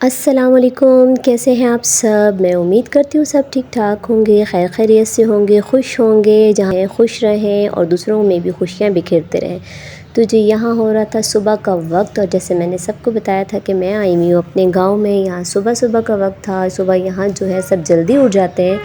अस्सलाम वालेकुम, कैसे हैं आप सब। मैं उम्मीद करती हूँ सब ठीक ठाक होंगे, खैर खैरियत से होंगे, खुश होंगे, जहाँ खुश रहें और दूसरों में भी खुशियाँ बिखेरते रहें। तो जी यहाँ हो रहा था सुबह का वक्त, और जैसे मैंने सबको बताया था कि मैं आई हुई हूँ अपने गांव में। यहाँ सुबह सुबह का वक्त था। सुबह यहाँ जो है सब जल्दी उठ जाते हैं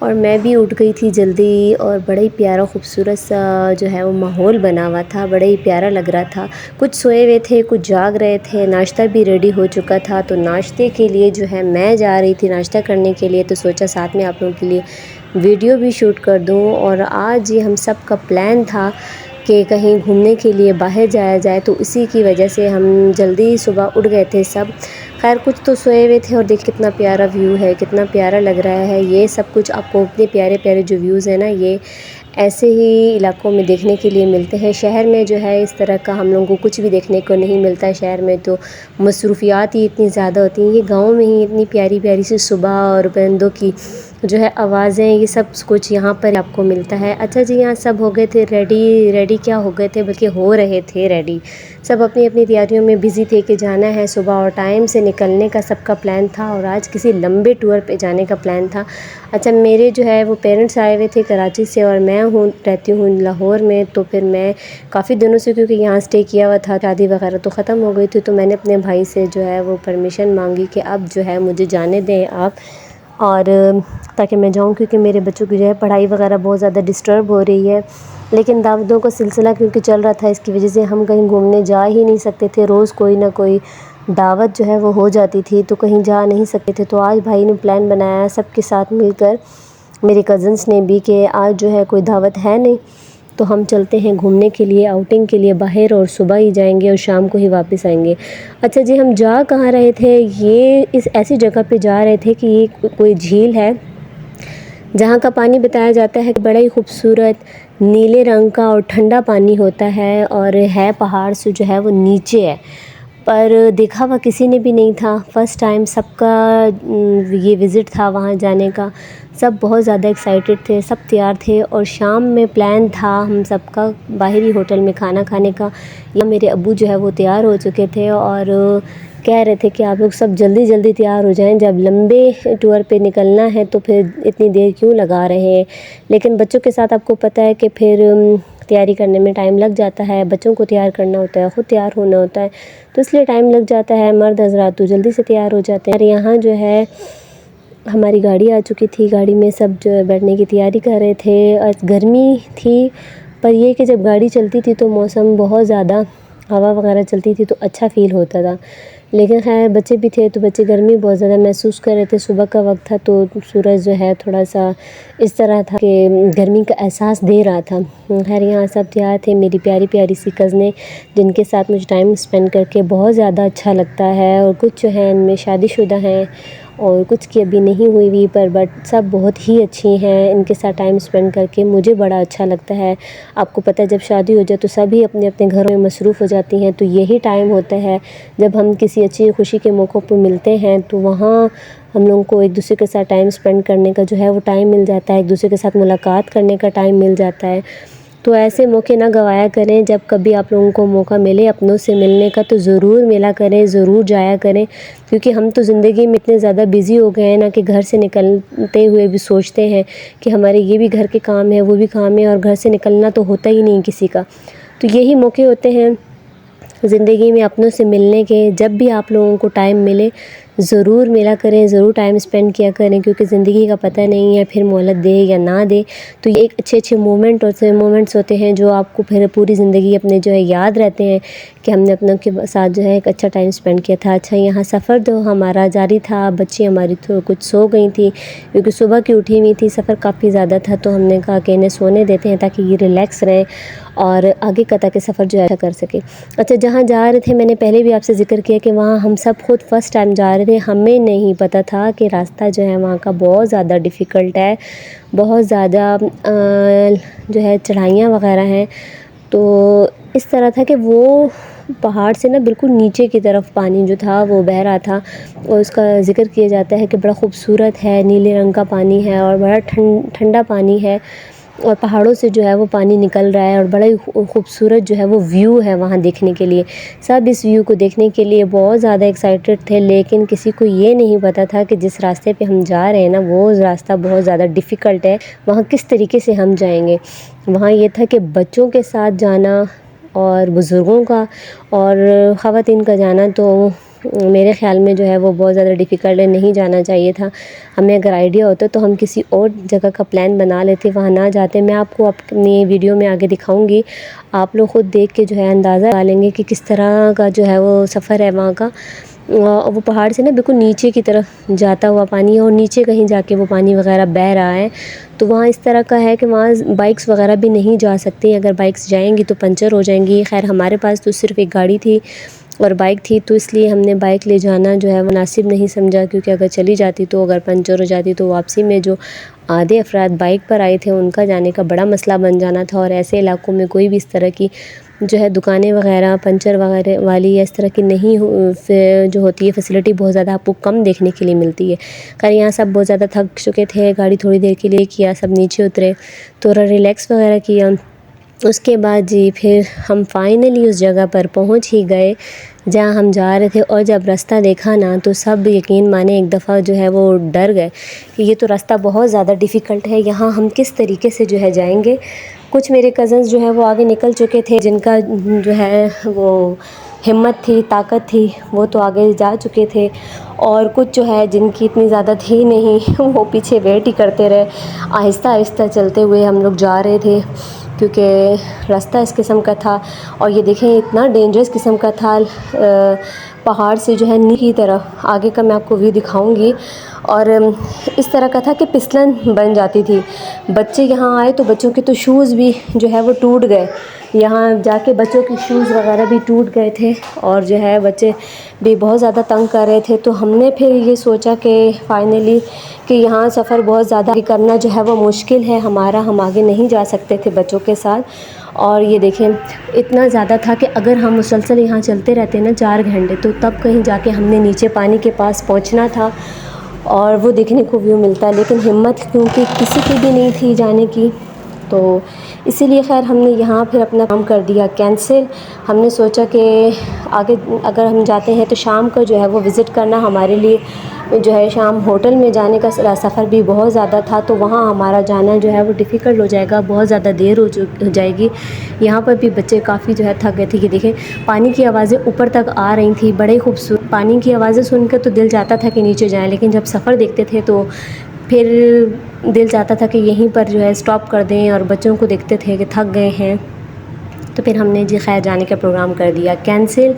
और मैं भी उठ गई थी जल्दी, और बड़ा ही प्यारा खूबसूरत सा जो है वो माहौल बना हुआ था, बड़ा ही प्यारा लग रहा था। कुछ सोए हुए थे, कुछ जाग रहे थे, नाश्ता भी रेडी हो चुका था। तो नाश्ते के लिए जो है मैं जा रही थी नाश्ता करने के लिए, तो सोचा साथ में आप लोगों के लिए वीडियो भी शूट कर दूं। और आज ये हम सब का प्लान था कि कहीं घूमने के लिए बाहर जाया जाए, तो इसी की वजह से हम जल्दी सुबह उठ गए थे सब। खैर कुछ तो सोए हुए थे, और देखिए कितना प्यारा व्यू है, कितना प्यारा लग रहा है। ये सब कुछ आपको इतने प्यारे प्यारे जो व्यूज़ हैं ना, ये ऐसे ही इलाकों में देखने के लिए मिलते हैं। शहर में जो है इस तरह का हम लोगों को कुछ भी देखने को नहीं मिलता है। शहर में तो मसरूफियात ही इतनी ज़्यादा होती हैं। ये गाँव में ही इतनी प्यारी प्यारी सी सुबह और परिंदों की जो है आवाज़ें, ये सब कुछ यहाँ पर आपको मिलता है। अच्छा जी, यहाँ सब हो गए थे रेडी। रेडी क्या हो गए थे, बल्कि हो रहे थे रेडी। सब अपनी अपनी तैयारियों में बिज़ी थे कि जाना है सुबह, और टाइम से निकलने का सबका प्लान था, और आज किसी लंबे टूर पे जाने का प्लान था। अच्छा, मेरे जो है वो पेरेंट्स आए हुए थे कराची से, और मैं रहती हूँ लाहौर में। तो फिर मैं काफ़ी दिनों से, क्योंकि यहाँ स्टे किया हुआ था, शादी वगैरह तो ख़त्म हो गई थी, तो मैंने अपने भाई से जो है वो परमिशन मांगी कि अब जो है मुझे जाने दें आप, और ताकि मैं जाऊँ, क्योंकि मेरे बच्चों की जो है पढ़ाई वगैरह बहुत ज़्यादा डिस्टर्ब हो रही है। लेकिन दावतों का सिलसिला क्योंकि चल रहा था, इसकी वजह से हम कहीं घूमने जा ही नहीं सकते थे। रोज़ कोई ना कोई दावत जो है वो हो जाती थी, तो कहीं जा नहीं सकते थे। तो आज भाई ने प्लान बनाया सबके साथ मिलकर, मेरे कज़न्स ने भी, कि आज जो है कोई दावत है नहीं, तो हम चलते हैं घूमने के लिए, आउटिंग के लिए बाहर, और सुबह ही जाएंगे और शाम को ही वापस आएंगे। अच्छा जी, हम जा कहाँ रहे थे, ये इस ऐसी जगह पे जा रहे थे कि ये कोई झील है, जहाँ का पानी बताया जाता है कि बड़ा ही खूबसूरत नीले रंग का और ठंडा पानी होता है, और है पहाड़ से जो है वो नीचे है। पर देखा हुआ किसी ने भी नहीं था, फ़र्स्ट टाइम सबका ये विज़िट था वहाँ जाने का। सब बहुत ज़्यादा एक्साइटेड थे, सब तैयार थे, और शाम में प्लान था हम सबका बाहरी होटल में खाना खाने का। या मेरे अब्बू जो है वो तैयार हो चुके थे, और कह रहे थे कि आप लोग सब जल्दी जल्दी तैयार हो जाएं, जब लंबे टूर पे निकलना है तो फिर इतनी देर क्यों लगा रहे हैं। लेकिन बच्चों के साथ आपको पता है कि फिर तैयारी करने में टाइम लग जाता है, बच्चों को तैयार करना होता है, ख़ुद तैयार होना होता है, तो इसलिए टाइम लग जाता है। मर्द हज़रात तो जल्दी से तैयार हो जाते हैं। और यहाँ जो है हमारी गाड़ी आ चुकी थी, गाड़ी में सब जो है बैठने की तैयारी कर रहे थे। आज गर्मी थी, पर ये कि जब गाड़ी चलती थी तो मौसम बहुत ज़्यादा, हवा वगैरह चलती थी तो अच्छा फ़ील होता था। लेकिन खैर बच्चे भी थे, तो बच्चे गर्मी बहुत ज़्यादा महसूस कर रहे थे। सुबह का वक्त था, तो सूरज जो है थोड़ा सा इस तरह था कि गर्मी का एहसास दे रहा था। खैर यहाँ सब तैयार थे, मेरी प्यारी प्यारी सी कज़नें, जिनके साथ मुझे टाइम स्पेंड करके बहुत ज़्यादा अच्छा लगता है। और कुछ जो हैं इनमें शादीशुदा हैं, और कुछ की अभी नहीं हुई हुई, पर बट सब बहुत ही अच्छी हैं। इनके साथ टाइम स्पेंड करके मुझे बड़ा अच्छा लगता है। आपको पता है जब शादी हो जाए तो सभी अपने अपने घरों में मसरूफ़ हो जाती हैं, तो यही टाइम होता है जब हम किसी अच्छी खुशी के मौक़ों पर मिलते हैं, तो वहाँ हम लोगों को एक दूसरे के साथ टाइम स्पेंड करने का जो है वो टाइम मिल जाता है, एक दूसरे के साथ मुलाकात करने का टाइम मिल जाता है। तो ऐसे मौके ना गवाया करें। जब कभी आप लोगों को मौका मिले अपनों से मिलने का, तो ज़रूर मिला करें, ज़रूर जाया करें, क्योंकि हम तो ज़िंदगी में इतने ज़्यादा बिज़ी हो गए हैं ना कि घर से निकलते हुए भी सोचते हैं कि हमारे ये भी घर के काम है, वो भी काम है, और घर से निकलना तो होता ही नहीं किसी का। तो यही मौके होते हैं ज़िंदगी में अपनों से मिलने के। जब भी आप लोगों को टाइम मिले ज़रूर मिला करें, ज़रूर टाइम स्पेंड किया करें, क्योंकि ज़िंदगी का पता नहीं है फिर मोहलत दे या ना दे। तो ये एक अच्छे अच्छे मोमेंट्स होते हैं जो आपको फिर पूरी ज़िंदगी अपने जो है याद रहते हैं कि हमने अपनों के साथ जो है एक अच्छा टाइम स्पेंड किया था। अच्छा, यहाँ सफ़र तो हमारा जारी था। बच्ची हमारी तो कुछ सो गई थी, क्योंकि सुबह की उठी हुई थी, सफ़र काफ़ी ज़्यादा था, तो हमने कहा कि इन्हें सोने देते हैं ताकि ये रिलैक्स रहें और आगे का ताकि सफ़र जो है कर सके। अच्छा, जहाँ जा रहे थे मैंने पहले भी आपसे ज़िक्र किया कि वहाँ हम सब खुद फ़र्स्ट टाइम जा रहे थे। हमें नहीं पता था कि रास्ता जो है वहाँ का बहुत ज़्यादा डिफ़िकल्ट है, बहुत ज़्यादा जो है चढ़ाइयाँ वग़ैरह हैं। तो इस तरह था कि वो पहाड़ से ना बिल्कुल नीचे की तरफ पानी जो था वो बह रहा था, और उसका ज़िक्र किया जाता है कि बड़ा ख़ूबसूरत है, नीले रंग का पानी है और बड़ा ठंडा पानी है। और पहाड़ों से जो है वो पानी निकल रहा है और बड़ा ही खूबसूरत जो है वो व्यू है वहाँ देखने के लिए। सब इस व्यू को देखने के लिए बहुत ज़्यादा एक्साइटेड थे, लेकिन किसी को ये नहीं पता था कि जिस रास्ते पे हम जा रहे हैं ना, वो रास्ता बहुत ज़्यादा डिफ़िकल्ट है। वहाँ किस तरीके से हम जाएंगे। वहाँ ये था कि बच्चों के साथ जाना और बुज़ुर्गों का और ख़वातीन का जाना तो मेरे ख़्याल में जो है वो बहुत ज़्यादा डिफ़िकल्ट है, नहीं जाना चाहिए था। हमें अगर आइडिया होता तो हम किसी और जगह का प्लान बना लेते, वहाँ ना जाते। मैं आपको अपनी वीडियो में आगे दिखाऊंगी, आप लोग ख़ुद देख के जो है अंदाज़ा लगा लेंगे कि किस तरह का जो है वो सफ़र है वहाँ का। वो पहाड़ से ना बिल्कुल नीचे की तरफ जाता हुआ पानी है और नीचे कहीं जाके वो पानी वगैरह बह रहा है। तो वहाँ इस तरह का है कि वहाँ बाइक्स वगैरह भी नहीं जा सकती। अगर बाइक्स जाएंगी तो पंचर हो जाएंगी। खैर हमारे पास तो सिर्फ़ एक गाड़ी थी और बाइक थी, तो इसलिए हमने बाइक ले जाना जो है मुनासिब नहीं समझा, क्योंकि अगर चली जाती तो अगर पंचर हो जाती तो वापसी में जो आधे अफराद बाइक पर आए थे उनका जाने का बड़ा मसला बन जाना था। और ऐसे इलाकों में कोई भी इस तरह की जो है दुकानें वगैरह पंचर वगैरह वाली या इस तरह की नहीं जो होती है फैसिलिटी, बहुत ज़्यादा आपको कम देखने के लिए मिलती है। खैर यहाँ सब बहुत ज़्यादा थक चुके थे, गाड़ी थोड़ी देर के लिए किया, सब नीचे उतरे, थोड़ा रिलैक्स वगैरह किया। उसके बाद जी फिर हम फाइनली उस जगह पर पहुंच ही गए जहां हम जा रहे थे। और जब रास्ता देखा ना तो सब यकीन माने एक दफ़ा जो है वो डर गए कि ये तो रास्ता बहुत ज़्यादा डिफ़िकल्ट है, यहाँ हम किस तरीके से जो है जाएंगे। कुछ मेरे कज़न्स जो है वो आगे निकल चुके थे, जिनका जो है वो हिम्मत थी, ताकत थी, वो तो आगे जा चुके थे। और कुछ जो है जिनकी इतनी ज़्यादा थी नहीं वो पीछे वेट ही करते रहे। आहिस्ता आहिस्ता चलते हुए हम लोग जा रहे थे, क्योंकि रास्ता इस किस्म का था। और ये देखें इतना डेंजरस किस्म का था, पहाड़ से जो है नीचे की तरफ, आगे का मैं आपको व्यू दिखाऊंगी। और इस तरह का था कि फिसलन बन जाती थी। बच्चे यहाँ आए तो बच्चों के तो शूज़ भी जो है वो टूट गए, यहाँ जाके बच्चों के शूज़ वगैरह भी टूट गए थे और जो है बच्चे भी बहुत ज़्यादा तंग कर रहे थे। तो हमने फिर ये सोचा कि फ़ाइनली कि यहाँ सफ़र बहुत ज़्यादा करना जो है वो मुश्किल है हमारा, हम आगे नहीं जा सकते थे बच्चों के साथ। और ये देखें इतना ज़्यादा था कि अगर हम मुसलसल यहाँ चलते रहते ना 4 घंटे, तो तब कहीं जाके हमने नीचे पानी के पास पहुँचना था और वो देखने को व्यू मिलता। लेकिन हिम्मत क्योंकि किसी की भी नहीं थी जाने की, तो इसीलिए खैर हमने यहाँ फिर अपना काम कर दिया कैंसिल। हमने सोचा कि आगे अगर हम जाते हैं तो शाम को जो है वो विज़िट करना हमारे लिए जो है, शाम होटल में जाने का सफ़र भी बहुत ज़्यादा था, तो वहाँ हमारा जाना जो है वो डिफ़िकल्ट हो जाएगा, बहुत ज़्यादा देर हो जाएगी। यहाँ पर भी बच्चे काफ़ी जो है थक गए थे। कि देखें पानी की आवाज़ें ऊपर तक आ रही थी, बड़े खूबसूरत। पानी की आवाज़ें सुनकर तो दिल चाहता था कि नीचे जाएँ, लेकिन जब सफ़र देखते थे तो फिर दिल चाहता था कि यहीं पर जो है स्टॉप कर दें। और बच्चों को देखते थे कि थक गए हैं, तो फिर हमने जी खैर जाने का प्रोग्राम कर दिया कैंसिल।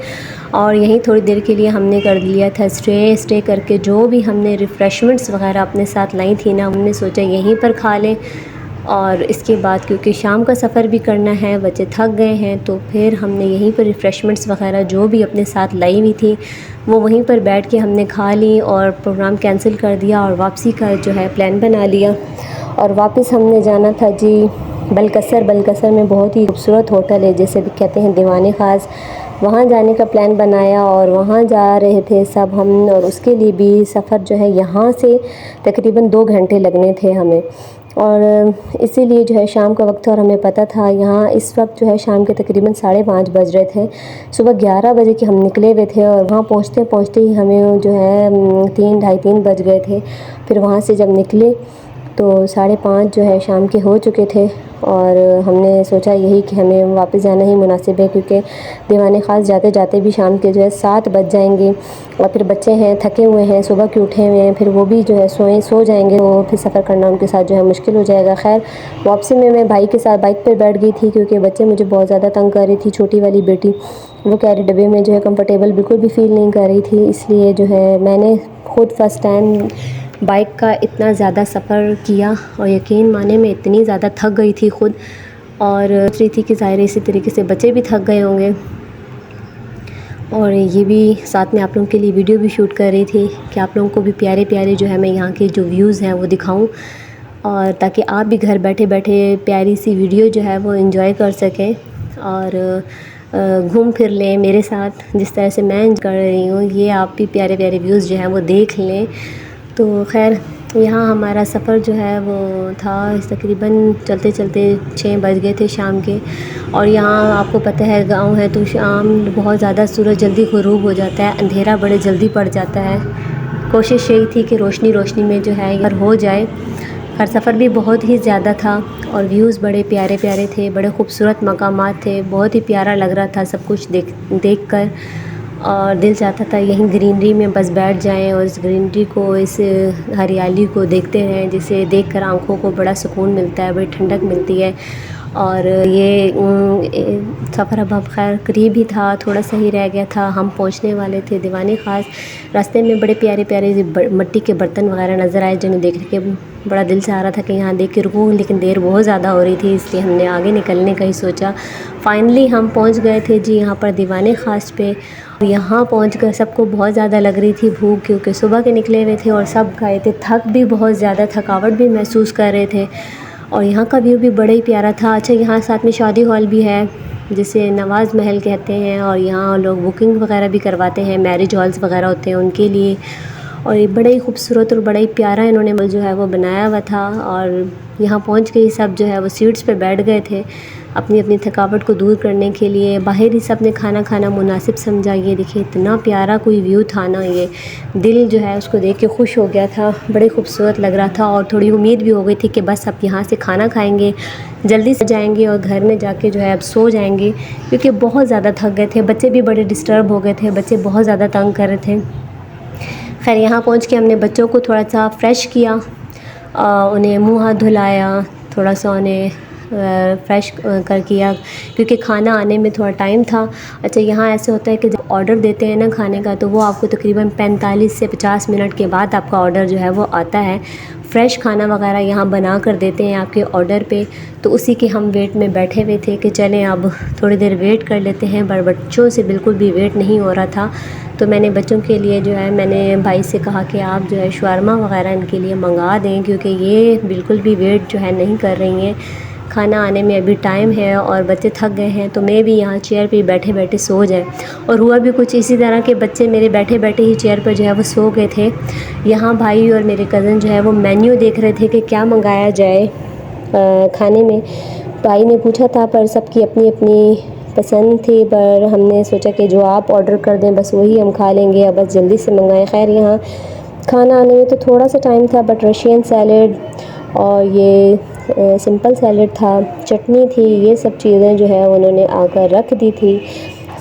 और यहीं थोड़ी देर के लिए हमने कर लिया था स्टे करके जो भी हमने रिफ़्रेशमेंट्स वगैरह अपने साथ लाई थी ना, हमने सोचा यहीं पर खा लें। और इसके बाद क्योंकि शाम का सफ़र भी करना है, बच्चे थक गए हैं, तो फिर हमने यहीं पर रिफ़्रेशमेंट्स वगैरह जो भी अपने साथ लाई हुई थी वो वहीं पर बैठ के हमने खा ली और प्रोग्राम कैंसिल कर दिया और वापसी का जो है प्लान बना लिया। और वापस हमने जाना था जी बलकसर में बहुत ही खूबसूरत होटल है, जैसे कहते हैं दीवाने ख़ास, वहाँ जाने का प्लान बनाया और वहाँ जा रहे थे सब हम। और उसके लिए भी सफ़र जो है यहाँ से तकरीबन 2 घंटे लगने थे हमें, और इसीलिए जो है शाम का वक्त था और हमें पता था यहाँ इस वक्त जो है शाम के तकरीबन 5:30 बज रहे थे। सुबह 11 बजे के हम निकले हुए थे और वहाँ पहुँचते ही हमें जो है 3 ढाई 3 बज गए थे। फिर वहाँ से जब निकले तो 5:30 जो है शाम के हो चुके थे। और हमने सोचा यही कि हमें वापस जाना ही मुनासिब है, क्योंकि दीवाने ख़ास जाते जाते भी शाम के जो है 7 बज जाएंगे। और फिर बच्चे हैं, थके हुए हैं, सुबह के उठे हुए हैं, फिर वो भी जो है सो जाएंगे, तो फिर सफ़र करना उनके साथ जो है मुश्किल हो जाएगा। खैर वापसी में मैं भाई के साथ बाइक पर बैठ गई थी, क्योंकि बच्चे मुझे बहुत ज़्यादा तंग कर रही थी। छोटी वाली बेटी वो कैरी डब्बे में जो है कंफर्टेबल बिल्कुल भी फ़ील नहीं कर रही थी, इसलिए जो है मैंने ख़ुद फ़र्स्ट टाइम बाइक का इतना ज़्यादा सफ़र किया। और यकीन माने मैं इतनी ज़्यादा थक गई थी ख़ुद, और सोच रही थी कि ज़ाहिर इसी तरीके से बच्चे भी थक गए होंगे। और ये भी साथ में आप लोगों के लिए वीडियो भी शूट कर रही थी कि आप लोगों को भी प्यारे प्यारे जो है मैं यहाँ के जो व्यूज़ हैं वो दिखाऊं, और ताकि आप भी घर बैठे बैठे प्यारी सी वीडियो जो है वो एंजॉय कर सकें और घूम फिर लें मेरे साथ, जिस तरह से मैं कर रही हूँ। ये आप भी प्यारे प्यारे व्यूज़ जो हैं वो देख लें। तो खैर यहाँ हमारा सफ़र जो है वो था तकरीबन चलते चलते 6 बज गए थे शाम के। और यहाँ आपको पता है गांव है तो शाम बहुत ज़्यादा सूरज जल्दी ग़ुरूब हो जाता है, अंधेरा बड़े जल्दी पड़ जाता है। कोशिश यही थी कि रोशनी रोशनी में जो है घर हो जाए। हर सफ़र भी बहुत ही ज़्यादा था और व्यूज़ बड़े प्यारे प्यारे थे, बड़े खूबसूरत मकामात थे, बहुत ही प्यारा लग रहा था सब कुछ देख कर। और दिल चाहता था यहीं ग्रीनरी में बस बैठ जाएं और इस ग्रीनरी को, इस हरियाली को देखते रहें, जिसे देखकर आँखों को बड़ा सुकून मिलता है, बड़ी ठंडक मिलती है। और ये सफ़र अब खैर करीब ही था, थोड़ा सा ही रह गया था, हम पहुंचने वाले थे दीवानी ख़ास। रास्ते में बड़े प्यारे प्यारे मिट्टी के बर्तन वगैरह नज़र आए, जिन्हें देख के बड़ा दिल चाह रहा था कि यहाँ देख के रुकूँ, लेकिन देर बहुत ज़्यादा हो रही थी, इसलिए हमने आगे निकलने का ही सोचा। फ़ाइनली हम पहुँच गए थे जी यहाँ पर दीवानी ख़ास पे। यहाँ पहुँच कर सबको बहुत ज़्यादा लग रही थी भूख, क्योंकि सुबह के निकले हुए थे और सब गए थे, थक भी बहुत ज़्यादा, थकावट भी महसूस कर रहे थे। और यहाँ का व्यू भी बड़ा ही प्यारा था। अच्छा, यहाँ साथ में शादी हॉल भी है जिसे नवाज़ महल कहते हैं, और यहाँ लोग बुकिंग वगैरह भी करवाते हैं, मैरिज हॉल्स वगैरह होते हैं उनके लिए। और ये बड़ा ही खूबसूरत और बड़ा ही प्यारा इन्होंने जो है वो बनाया हुआ था। और यहाँ पहुँच के ही सब जो है वो सीट्स पे बैठ गए थे अपनी अपनी थकावट को दूर करने के लिए। बाहर ही सब ने खाना खाना मुनासिब समझा। ये देखिए इतना प्यारा कोई व्यू था ना, ये दिल जो है उसको देख के खुश हो गया था, बड़े खूबसूरत लग रहा था। और थोड़ी उम्मीद भी हो गई थी कि बस अब यहाँ से खाना खाएंगे, जल्दी से जाएंगे और घर में जाके जो है अब सो जाएंगे, क्योंकि बहुत ज़्यादा थक गए थे। बच्चे भी बड़े डिस्टर्ब हो गए थे, बच्चे बहुत ज़्यादा तंग कर रहे थे। खैर यहाँ पहुँच के हमने बच्चों को थोड़ा सा फ्रेश किया, उन्हें मुँह हाथ धुलाया, थोड़ा सा उन्हें फ्रेश कर किया, क्योंकि खाना आने में थोड़ा टाइम था। अच्छा, यहाँ ऐसे होता है कि जब ऑर्डर देते हैं ना खाने का, तो वो आपको तकरीबन 45 से 50 मिनट के बाद आपका ऑर्डर जो है वो आता है। फ़्रेश खाना वगैरह यहाँ बना कर देते हैं आपके ऑर्डर पे, तो उसी के हम वेट में बैठे हुए थे कि चलें अब थोड़ी देर वेट कर लेते हैं। पर बच्चों से बिल्कुल भी वेट नहीं हो रहा था, तो मैंने बच्चों के लिए जो है मैंने भाई से कहा कि आप जो है शवारमा वगैरह इनके लिए मंगा दें, क्योंकि ये बिल्कुल भी वेट जो है नहीं कर रही हैं। खाना आने में अभी टाइम है और बच्चे थक गए हैं, तो मैं भी यहाँ चेयर पे बैठे बैठे सो जाए। और हुआ भी कुछ इसी तरह के, बच्चे मेरे बैठे बैठे ही चेयर पर जो है वो सो गए थे। यहाँ भाई और मेरे कज़न जो है वो मेन्यू देख रहे थे कि क्या मंगाया जाए खाने में। भाई ने पूछा था, पर सबकी अपनी अपनी पसंद थी, पर हमने सोचा कि जो आप ऑर्डर कर दें बस वही हम खा लेंगे, अब बस जल्दी से मंगाएं। खैर यहाँ खाना आने में तो थोड़ा सा टाइम था, बट रशियन सैलड और ये सिंपल सैलड था, चटनी थी, ये सब चीज़ें जो है उन्होंने आकर रख दी थी।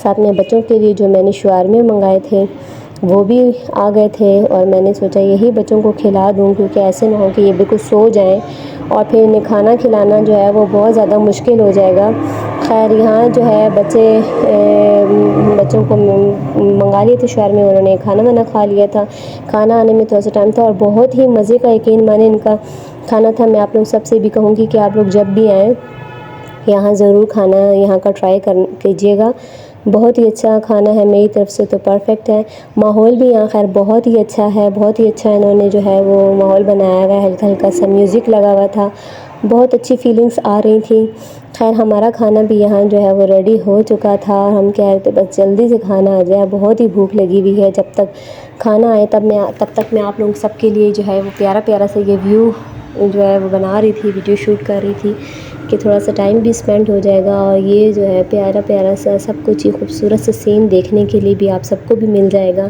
साथ में बच्चों के लिए जो मैंने शवारमे मंगाए थे वो भी आ गए थे, और मैंने सोचा यही बच्चों को खिला दूं, क्योंकि ऐसे ना हो कि ये बिल्कुल सो जाएं और फिर इन्हें खाना खिलाना जो है वो बहुत ज़्यादा मुश्किल हो जाएगा। खैर यहाँ जो है बच्चों को मंगा लिए थे शवारमे, उन्होंने खाना वाना खा लिया था। खाना आने में थोड़ा सा टाइम था और बहुत ही मज़े का, यकीन माने, इनका खाना था। मैं आप लोग सबसे भी कहूँगी कि आप लोग जब भी आएँ यहाँ ज़रूर खाना यहाँ का ट्राई कीजिएगा। बहुत ही अच्छा खाना है, मेरी तरफ़ से तो परफ़ेक्ट है। माहौल भी यहाँ खैर बहुत ही अच्छा है, बहुत ही अच्छा इन्होंने जो है वो माहौल बनाया हुआ है, हल्का हल्का सा म्यूज़िक लगा हुआ था, बहुत अच्छी फीलिंग्स आ रही थी। खैर हमारा खाना भी यहाँ जो है वो रेडी हो चुका था, हम कह रहे थे बस जल्दी से खाना आ जाए, बहुत ही भूख लगी हुई है। जब तक खाना आए तब तक मैं आप लोग सबके लिए जो है वो प्यारा प्यारा सा ये व्यू जो है वो बना रही थी, वीडियो शूट कर रही थी कि थोड़ा सा टाइम भी स्पेंड हो जाएगा और ये जो है प्यारा प्यारा सा सब कुछ ही खूबसूरत सा सीन देखने के लिए भी आप सबको भी मिल जाएगा।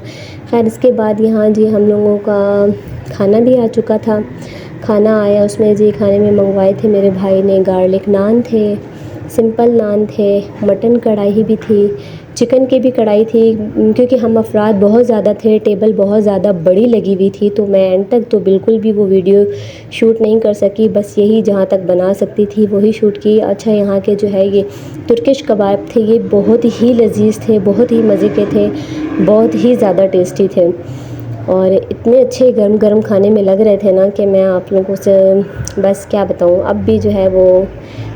खैर इसके बाद यहाँ जी हम लोगों का खाना भी आ चुका था। खाना आया, उसमें जी खाने में मंगवाए थे मेरे भाई ने गार्लिक नान थे, सिंपल नान थे, मटन कढ़ाई भी थी, चिकन की भी कढ़ाई थी। क्योंकि हम अफराद बहुत ज़्यादा थे, टेबल बहुत ज़्यादा बड़ी लगी हुई थी, तो मैं एंड तक तो बिल्कुल भी वो वीडियो शूट नहीं कर सकी, बस यही जहाँ तक बना सकती थी वही शूट की। अच्छा, यहाँ के जो है ये तुर्किश कबाब थे, ये बहुत ही लजीज थे, बहुत ही मज़े के थे, बहुत ही ज़्यादा टेस्टी थे और इतने अच्छे गर्म गर्म खाने में लग रहे थे ना कि मैं आप लोगों से बस क्या बताऊँ। अब भी जो है वो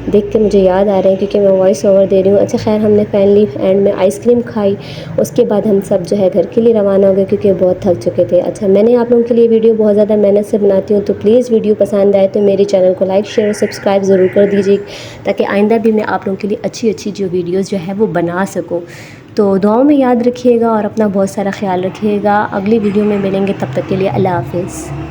देख के मुझे याद आ रहे हैं, क्योंकि मैं वॉइस ओवर दे रही हूँ। अच्छा, खैर हमने फाइनली एंड में आइसक्रीम खाई, उसके बाद हम सब जो है घर के लिए रवाना हो गए, क्योंकि बहुत थक चुके थे। अच्छा, मैंने आप लोगों के लिए वीडियो बहुत ज़्यादा मेहनत से बनाती हूँ, तो प्लीज़ वीडियो पसंद आए तो मेरे चैनल को लाइक शेयर और सब्सक्राइब ज़रूर कर दीजिए, ताकि आइंदा भी मैं आप लोगों के लिए अच्छी अच्छी जो वीडियोज़ जो है वो बना सकूँ। तो दुआओं में याद रखिएगा और अपना बहुत सारा ख्याल रखिएगा। अगली वीडियो में मिलेंगे, तब तक के लिए अल्लाह हाफ़िज़।